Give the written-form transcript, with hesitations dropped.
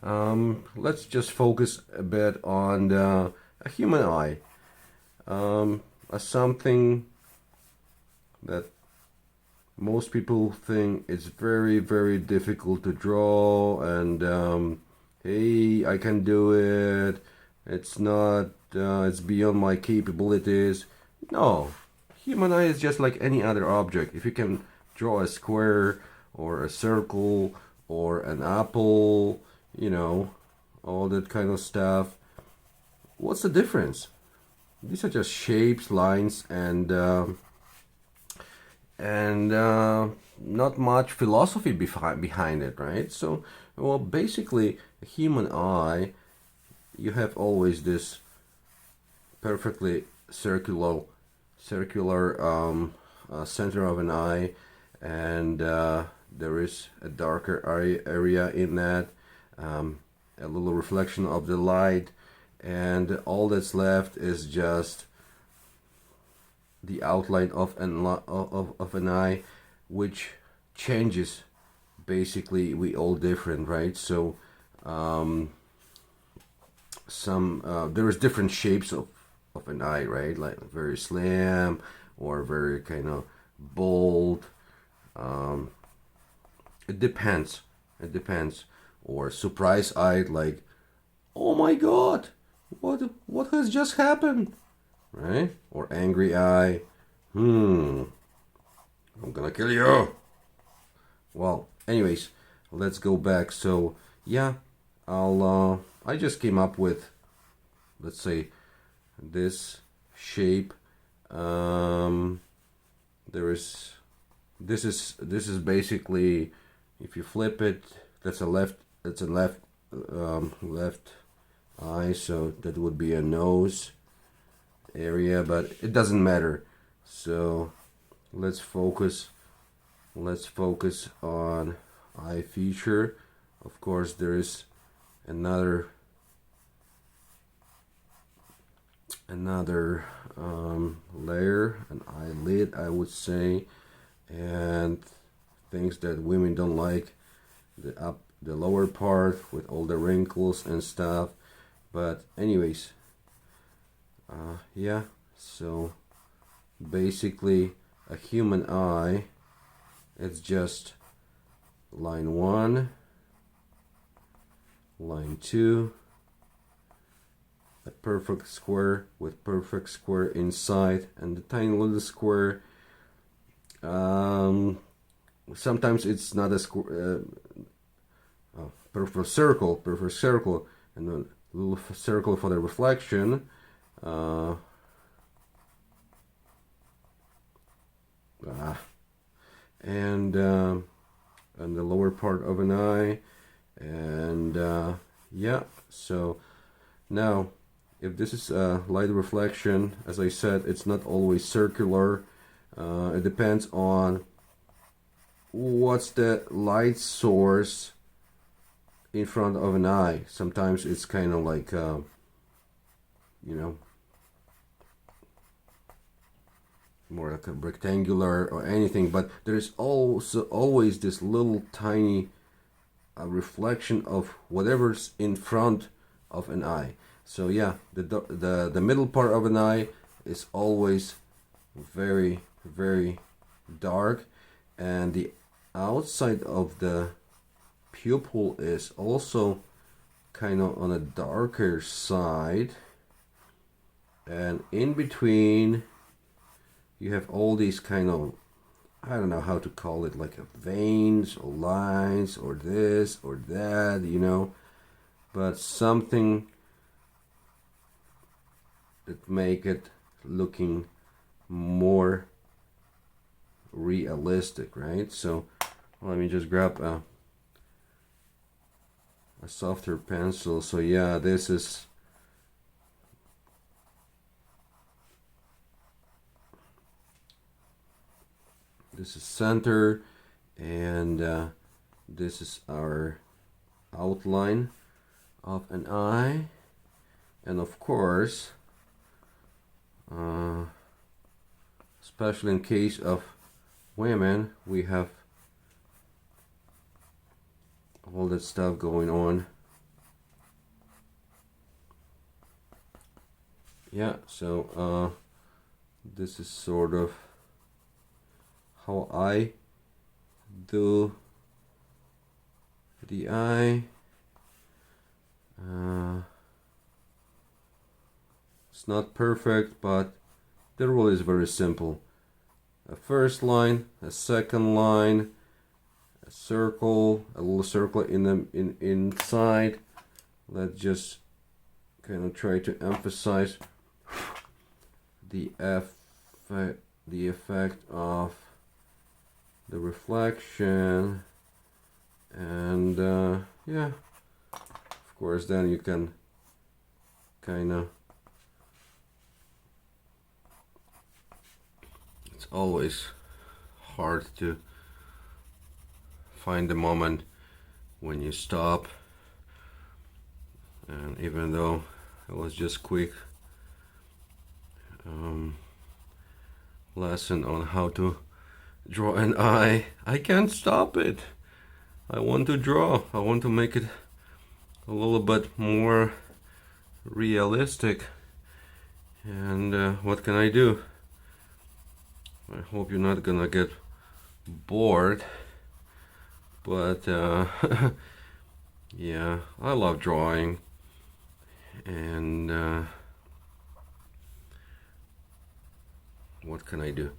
Let's just focus a bit on a human eye, as something that most people think it's very, very difficult to draw, and hey, I can do it. It's not, it's beyond my capabilities. No, human eye is just like any other object. If you can draw a square or a circle or an apple, you know, all that kind of stuff, what's the difference? These are just shapes, lines, and not much philosophy behind it, right? So, well, basically, a human eye, you have always this perfectly circular center of an eye, and there is a darker area in that, a little reflection of the light, and all that's left is just the outline of an eye, which changes. Basically, we all different, right? So there is different shapes of an eye, right? Like very slim or very kind of bold. um, it depends. Or surprise eyed, like, oh my god, what has just happened, right? Or angry eye, I'm gonna kill you. Well, anyways, let's go back. So yeah, I just came up with, let's say, this shape. There is this is basically, if you flip it, that's a left eye, so that would be a nose area, but it doesn't matter. So let's focus on eye feature. Of course, there is another layer, an eyelid, I would say, and things that women don't like, the lower part with all the wrinkles and stuff. But anyways, yeah, so basically a human eye, it's just line 1, line 2, a perfect square with perfect square inside, and the tiny little square. Sometimes it's not a square, perfect circle, and a little circle for the reflection. And the lower part of an eye, and yeah. So now, if this is a light reflection, as I said, it's not always circular. It depends on what's the light source in front of an eye. Sometimes it's kind of like, more like a rectangular or anything, but there's also always this little tiny reflection of whatever's in front of an eye. So yeah, the middle part of an eye is always very, very dark, and the outside of the pupil is also kind of on a darker side, and in between you have all these kind of, I don't know how to call it, like veins or lines or this or that, but something that make it looking more realistic, right? So let me just grab a softer pencil. So yeah, this is center, and this is our outline of an eye. And of course, especially in case of women, we have all that stuff going on yeah, so this is sort of how I do the eye. It's not perfect, but the rule is very simple. A first line, a second line, a circle, a little circle inside. Let's just kind of try to emphasize the effect of the reflection, and yeah, of course then you can kind of, it's always hard to find the moment when you stop, and even though it was just quick lesson on how to draw an eye, I can't stop it. I want to draw. I want to make it a little bit more realistic. And what can I do? I hope you're not gonna get bored. But yeah, I love drawing. And what can I do?